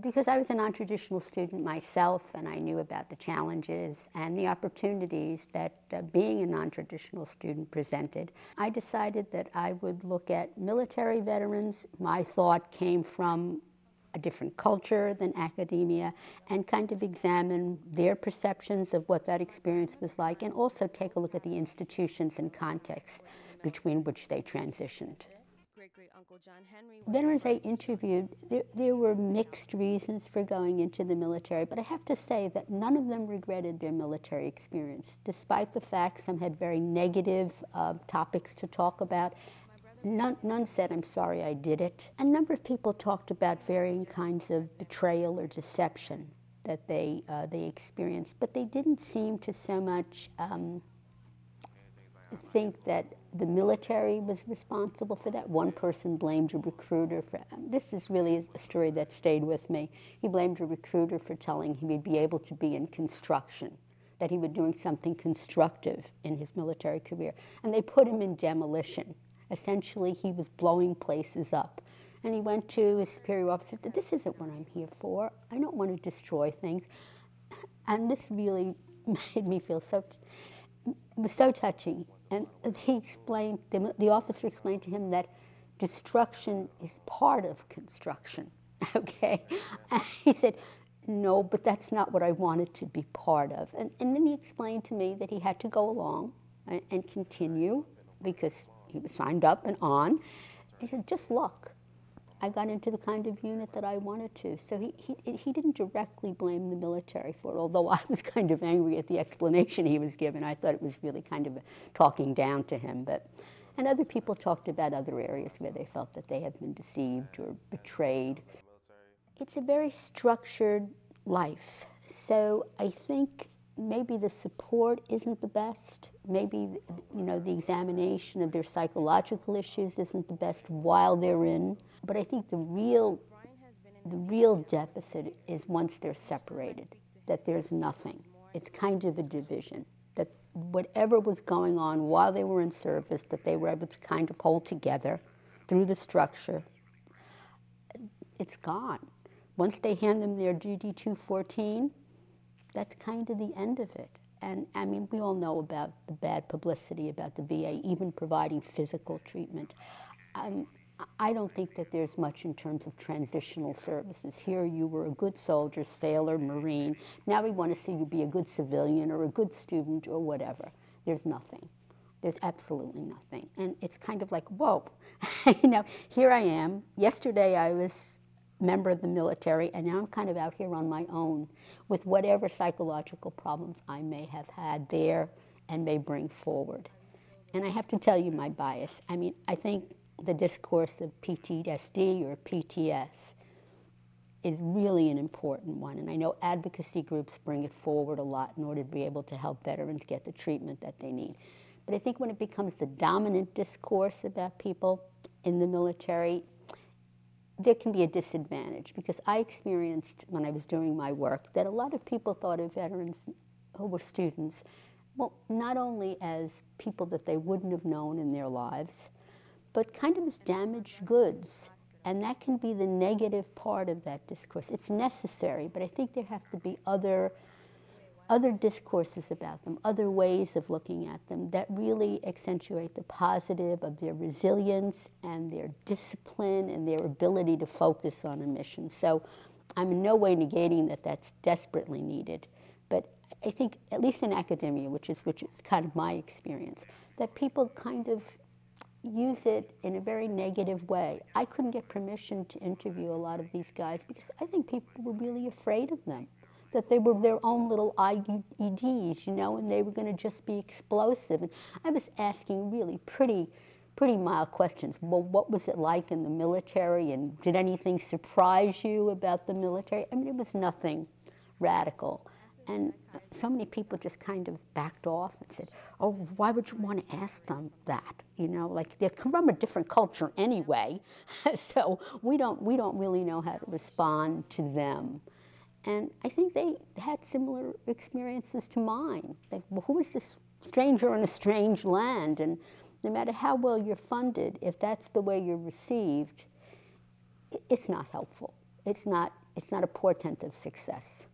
Because I was a non-traditional student myself, and I knew about the challenges and the opportunities that being a non-traditional student presented, I decided that I would look at military veterans. My thought came from a different culture than academia, and kind of examine their perceptions of what that experience was like, and also take a look at the institutions and contexts between which they transitioned. Veterans I interviewed, there were mixed reasons for going into the military, but I have to say that none of them regretted their military experience. Despite the fact some had very negative topics to talk about, none said, "I'm sorry I did it." A number of people talked about varying kinds of betrayal or deception that they experienced, but they didn't seem to so much think that the military was responsible for that. One person blamed a recruiter for, this is really a story that stayed with me. He blamed a recruiter for telling him he'd be able to be in construction, that he was doing something constructive in his military career. And they put him in demolition. Essentially, he was blowing places up. And he went to his superior officer and said, "This isn't what I'm here for. I don't want to destroy things." And this really made me feel it was so touching. And he explained, the officer explained to him that destruction is part of construction, okay? And he said, "No, but that's not what I wanted to be part of." And then he explained to me that he had to go along and continue because he was signed up and on. He said, "Just luck. I got into the kind of unit that I wanted to." So he didn't directly blame the military for it, although I was kind of angry at the explanation he was given. I thought it was really kind of talking down to him. And other people talked about other areas where they felt that they had been deceived or betrayed. It's a very structured life. So I think maybe the support isn't the best. Maybe, the examination of their psychological issues isn't the best while they're in. But I think the real deficit is once they're separated, that there's nothing. It's kind of a division, that whatever was going on while they were in service, that they were able to kind of hold together through the structure, it's gone. Once they hand them their DD 214, that's kind of the end of it. And I mean, we all know about the bad publicity about the VA even providing physical treatment. I don't think that there's much in terms of transitional services. Here you were a good soldier, sailor, Marine. Now we want to see you be a good civilian or a good student or whatever. There's nothing. There's absolutely nothing. And it's kind of like, whoa, here I am. Yesterday I was a member of the military, and now I'm kind of out here on my own with whatever psychological problems I may have had there and may bring forward. And I have to tell you my bias. I mean, I think the discourse of PTSD or PTS is really an important one. And I know advocacy groups bring it forward a lot in order to be able to help veterans get the treatment that they need. But I think when it becomes the dominant discourse about people in the military, there can be a disadvantage, because I experienced when I was doing my work that a lot of people thought of veterans who were students, well, not only as people that they wouldn't have known in their lives, but kind of as damaged goods. And that can be the negative part of that discourse. It's necessary, but I think there have to be other discourses about them, other ways of looking at them that really accentuate the positive of their resilience and their discipline and their ability to focus on a mission. So I'm in no way negating that that's desperately needed, but I think, at least in academia, which is kind of my experience, that people kind of use it in a very negative way. I couldn't get permission to interview a lot of these guys because I think people were really afraid of them, that they were their own little IEDs, and they were going to just be explosive. And I was asking really pretty mild questions. Well, what was it like in the military, and did anything surprise you about the military? I mean, it was nothing radical. And so many people just kind of backed off and said, "Oh, why would you want to ask them that? Like they come from a different culture anyway, so we don't really know how to respond to them." And I think they had similar experiences to mine. Like, well, who is this stranger in a strange land? And no matter how well you're funded, if that's the way you're received, it's not helpful. it's not a portent of success.